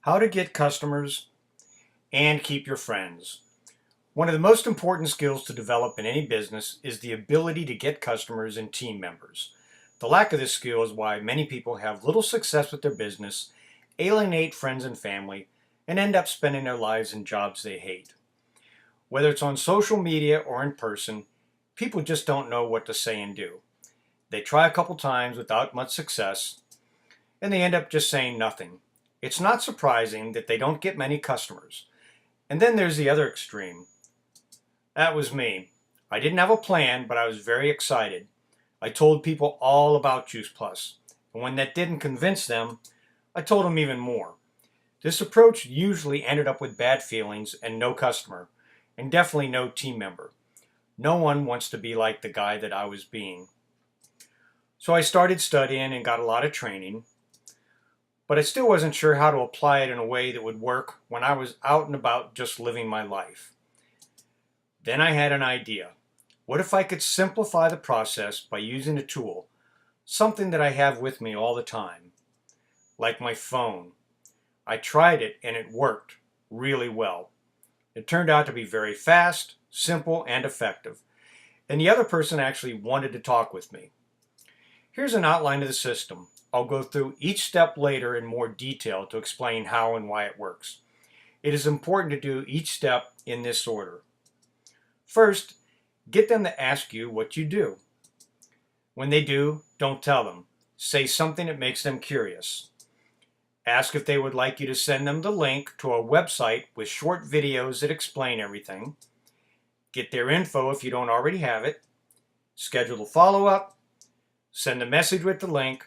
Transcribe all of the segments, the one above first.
How to get customers and keep your friends. One of the most important skills to develop in any business is the ability to get customers and team members. The lack of this skill is why many people have little success with their business, alienate friends and family, and end up spending their lives in jobs they hate. Whether it's on social media or in person, people just don't know what to say and do. They try a couple times without much success, and they end up just saying nothing. It's not surprising that they don't get many customers. And then there's the other extreme. That was me. I didn't have a plan, but I was very excited. I told people all about Juice Plus, and when that didn't convince them, I told them even more. This approach usually ended up with bad feelings and no customer, and definitely no team member. No one wants to be like the guy that I was being. So I started studying and got a lot of training, but I still wasn't sure how to apply it in a way that would work when I was out and about just living my life. Then I had an idea. What if I could simplify the process by using a tool, something that I have with me all the time, like my phone? I tried it and it worked really well. It turned out to be very fast, simple, and effective. And the other person actually wanted to talk with me. Here's an outline of the system. I'll go through each step later in more detail to explain how and why it works. It is important to do each step in this order. First, get them to ask you what you do. When they do, don't tell them. Say something that makes them curious. Ask if they would like you to send them the link to a website with short videos that explain everything. Get their info if you don't already have it. Schedule a follow-up. Send a message with the link,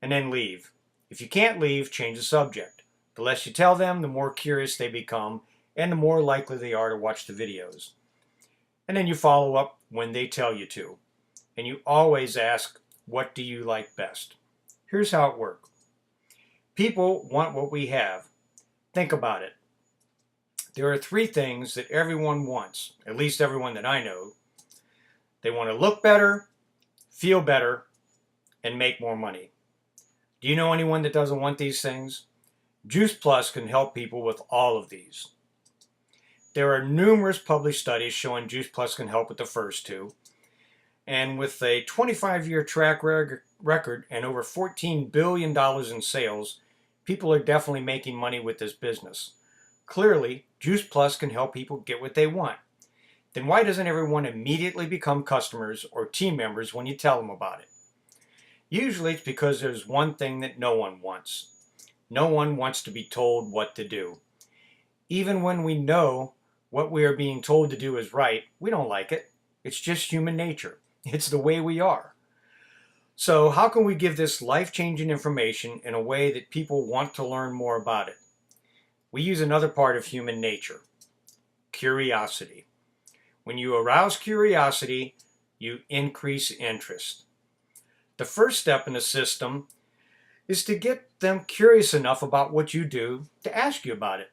and then leave. If you can't leave, change the subject. The less you tell them, the more curious they become, and the more likely they are to watch the videos. And then you follow up when they tell you to. And you always ask, what do you like best? Here's how it works. People want what we have. Think about it. There are three things that everyone wants, at least everyone that I know. They want to look better, feel better, and make more money. Do you know anyone that doesn't want these things? Juice Plus can help people with all of these. There are numerous published studies showing Juice Plus can help with the first two. And with a 25-year track record and over $14 billion in sales, people are definitely making money with this business. Clearly, Juice Plus can help people get what they want. Then why doesn't everyone immediately become customers or team members when you tell them about it? Usually it's because there's one thing that no one wants. No one wants to be told what to do. Even when we know what we are being told to do is right, we don't like it. It's just human nature. It's the way we are. So how can we give this life-changing information in a way that people want to learn more about it? We use another part of human nature, curiosity. When you arouse curiosity, you increase interest. The first step in the system is to get them curious enough about what you do to ask you about it.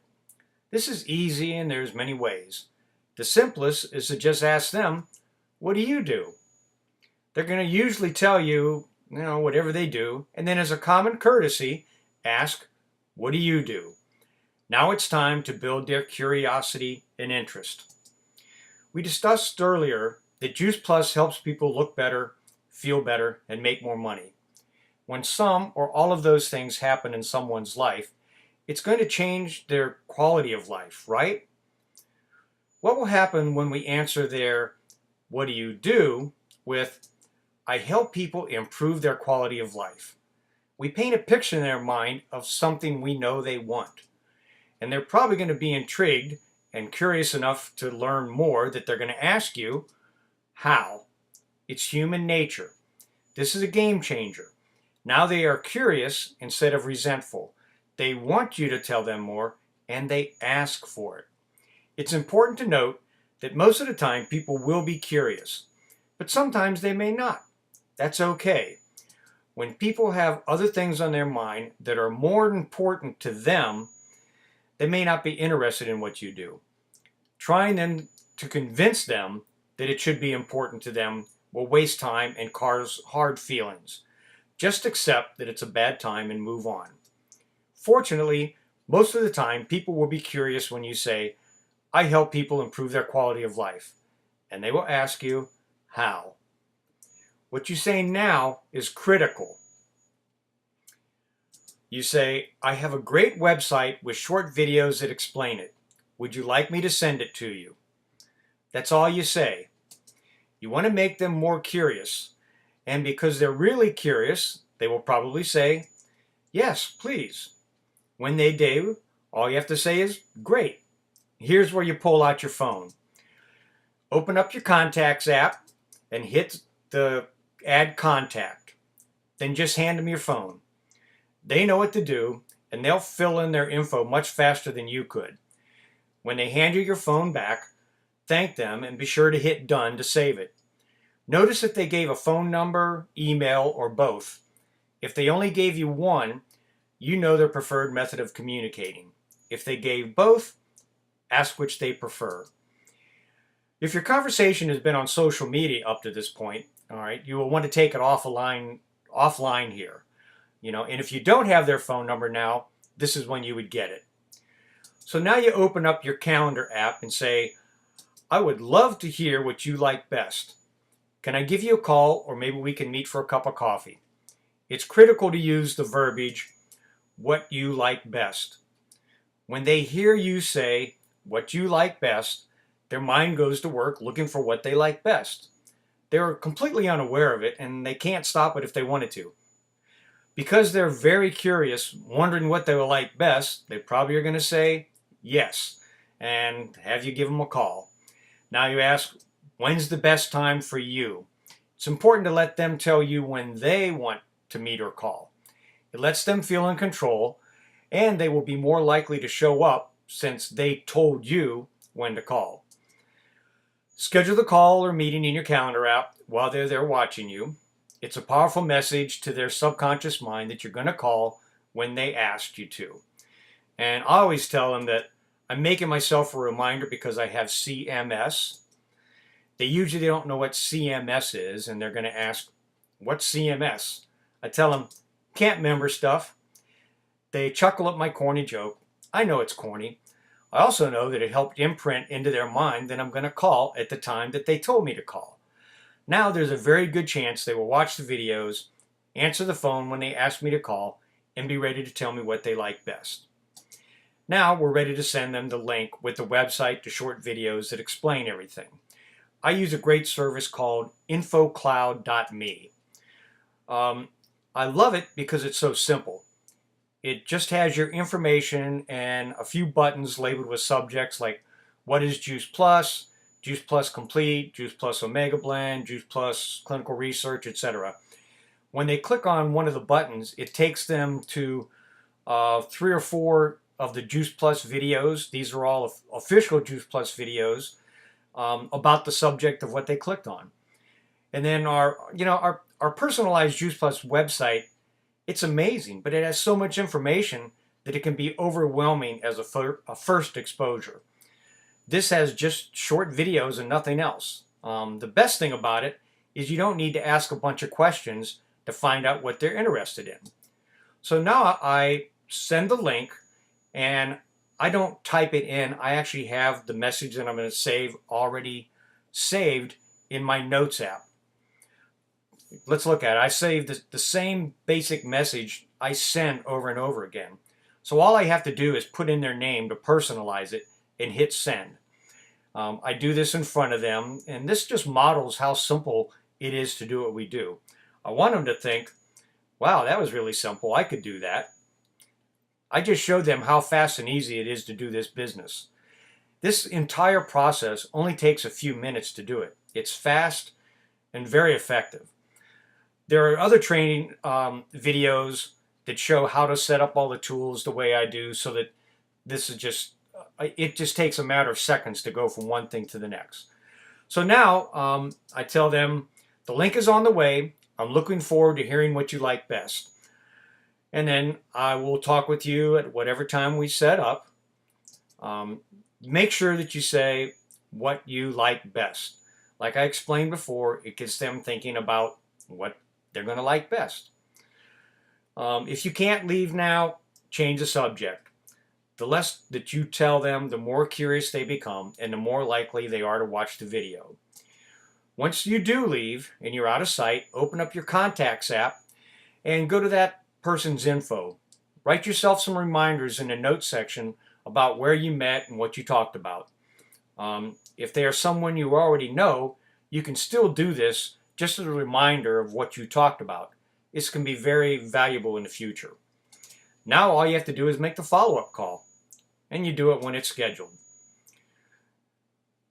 This is easy and there's many ways. The simplest is to just ask them, what do you do? They're going to usually tell you, whatever they do, and then as a common courtesy, ask, what do you do? Now it's time to build their curiosity and interest. We discussed earlier that Juice Plus helps people look better, feel better, and make more money. When some or all of those things happen in someone's life, it's going to change their quality of life, right? What will happen when we answer their, what do you do, with, I help people improve their quality of life? We paint a picture in their mind of something we know they want. And they're probably going to be intrigued and curious enough to learn more that they're going to ask you, how? It's human nature. This is a game changer. Now they are curious instead of resentful. They want you to tell them more, and they ask for it. It's important to note that most of the time people will be curious, but sometimes they may not. That's okay. When people have other things on their mind that are more important to them, they may not be interested in what you do. Trying then to convince them that it should be important to them will waste time and cause hard feelings. Just accept that it's a bad time and move on. Fortunately, Most of the time, people will be curious when you say, I help people improve their quality of life. And they will ask you, how? What you say now is critical. You say, I have a great website with short videos that explain it. Would you like me to send it to you? That's all you say. You want to make them more curious. And because they're really curious, they will probably say, yes, please. When they do, all you have to say is, great. Here's where you pull out your phone. Open up your Contacts app and hit the Add Contact. Then just hand them your phone. They know what to do, and they'll fill in their info much faster than you could. When they hand you your phone back, thank them and be sure to hit Done to save it. Notice if they gave a phone number, email, or both. If they only gave you one, you know their preferred method of communicating. If they gave both, ask which they prefer. If your conversation has been on social media up to this point, all right, you will want to take it offline here. And if you don't have their phone number now, this is when you would get it. So now you open up your calendar app and say, I would love to hear what you like best. Can I give you a call, or maybe we can meet for a cup of coffee? It's critical to use the verbiage, what you like best. When they hear you say what you like best, their mind goes to work looking for what they like best. They're completely unaware of it, and they can't stop it if they wanted to. Because they're very curious, wondering what they will like best, they probably are going to say yes, and have you give them a call. Now you ask, when's the best time for you? It's important to let them tell you when they want to meet or call. It lets them feel in control, and they will be more likely to show up since they told you when to call. Schedule the call or meeting in your calendar app while they're there watching you. It's a powerful message to their subconscious mind that you're going to call when they asked you to. And I always tell them that I'm making myself a reminder because I have CMS. They usually don't know what CMS is, and they're going to ask, what's CMS? I tell them, can't remember stuff. They chuckle at my corny joke. I know it's corny. I also know that it helped imprint into their mind that I'm going to call at the time that they told me to call. Now there's a very good chance they will watch the videos, answer the phone when they ask me to call, and be ready to tell me what they like best. Now we're ready to send them the link with the website to short videos that explain everything. I use a great service called infocloud.me. I love it because it's so simple. It just has your information and a few buttons labeled with subjects like what is Juice Plus, Juice Plus Complete, Juice Plus Omega Blend, Juice Plus Clinical Research, etc. When they click on one of the buttons, it takes them to 3 or 4 of the Juice Plus videos. These are all official Juice Plus videos about the subject of what they clicked on. And then our personalized Juice Plus website, it's amazing, but it has so much information that it can be overwhelming as a first exposure. This has just short videos and nothing else. The best thing about it is you don't need to ask a bunch of questions to find out what they're interested in. So now I send the link, and I don't type it in. I actually have the message that I'm going to save already saved in my Notes app. Let's look at it. I saved the same basic message I send over and over again. So all I have to do is put in their name to personalize it and hit send. I do this in front of them, and this just models how simple it is to do what we do. I want them to think, wow, that was really simple. I could do that. I just showed them how fast and easy it is to do this business. This entire process only takes a few minutes to do it. It's fast and very effective. There are other training videos that show how to set up all the tools the way I do, so that this is just, it just takes a matter of seconds to go from one thing to the next. So now I tell them the link is on the way. I'm looking forward to hearing what you like best. And then I will talk with you at whatever time we set up. Make sure that you say what you like best. Like I explained before, it gets them thinking about what they're going to like best. If you can't leave now, change the subject. The less that you tell them, the more curious they become and the more likely they are to watch the video. Once you do leave and you're out of sight, open up your Contacts app and go to that person's info. Write yourself some reminders in the notes section about where you met and what you talked about. If they are someone you already know, you can still do this just as a reminder of what you talked about. This can be very valuable in the future. Now all you have to do is make the follow-up call, and you do it when it's scheduled.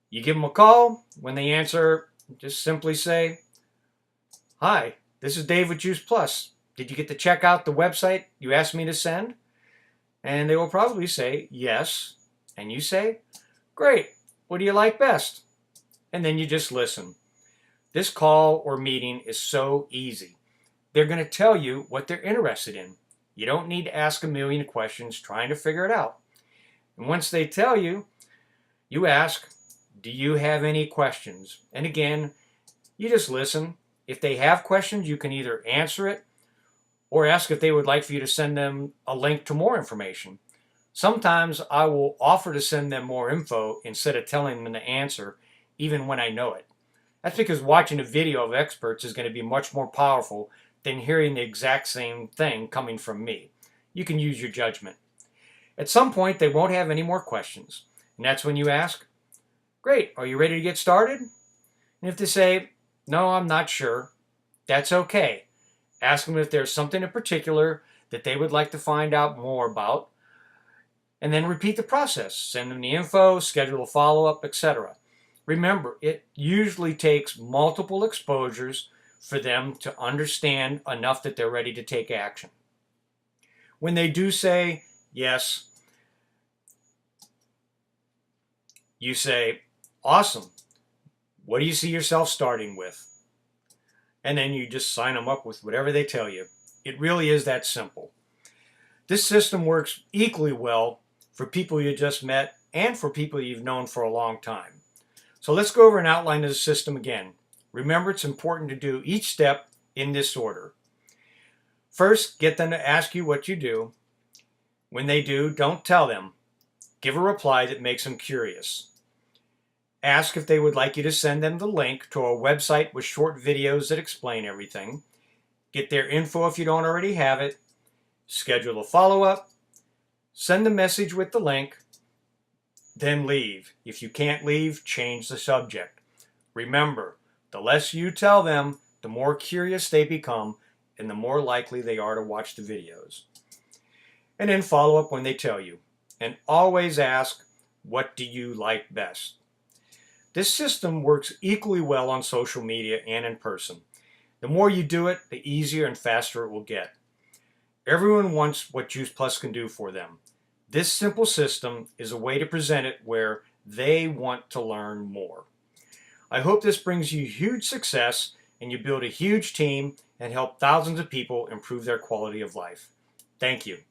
You give them a call. When they answer, just simply say, "Hi, this is Dave with Juice Plus. Did you get to check out the website you asked me to send?" And they will probably say, "Yes." And you say, "Great. What do you like best?" And then you just listen. This call or meeting is so easy. They're going to tell you what they're interested in. You don't need to ask a million questions trying to figure it out. And once they tell you, you ask, "Do you have any questions?" And again, you just listen. If they have questions, you can either answer it or ask if they would like for you to send them a link to more information. Sometimes I will offer to send them more info instead of telling them the answer, even when I know it. That's because watching a video of experts is going to be much more powerful than hearing the exact same thing coming from me. You can use your judgment. At some point, they won't have any more questions. And that's when you ask, "Great, are you ready to get started?" And if they say, "No, I'm not sure," that's okay. Ask them if there's something in particular that they would like to find out more about, and then repeat the process. Send them the info, schedule a follow-up, etc. Remember, it usually takes multiple exposures for them to understand enough that they're ready to take action. When they do say yes, you say, "Awesome. What do you see yourself starting with?" And then you just sign them up with whatever they tell you. It really is that simple. This system works equally well for people you just met and for people you've known for a long time. So let's go over an outline of the system again. Remember, it's important to do each step in this order. First, get them to ask you what you do. When they do, don't tell them. Give a reply that makes them curious. Ask if they would like you to send them the link to a website with short videos that explain everything. Get their info if you don't already have it. Schedule a follow-up. Send the message with the link. Then leave. If you can't leave, change the subject. Remember, the less you tell them, the more curious they become and the more likely they are to watch the videos. And then follow up when they tell you. And always ask, "What do you like best?" This system works equally well on social media and in person. The more you do it, the easier and faster it will get. Everyone wants what Juice Plus can do for them. This simple system is a way to present it where they want to learn more. I hope this brings you huge success and you build a huge team and help thousands of people improve their quality of life. Thank you.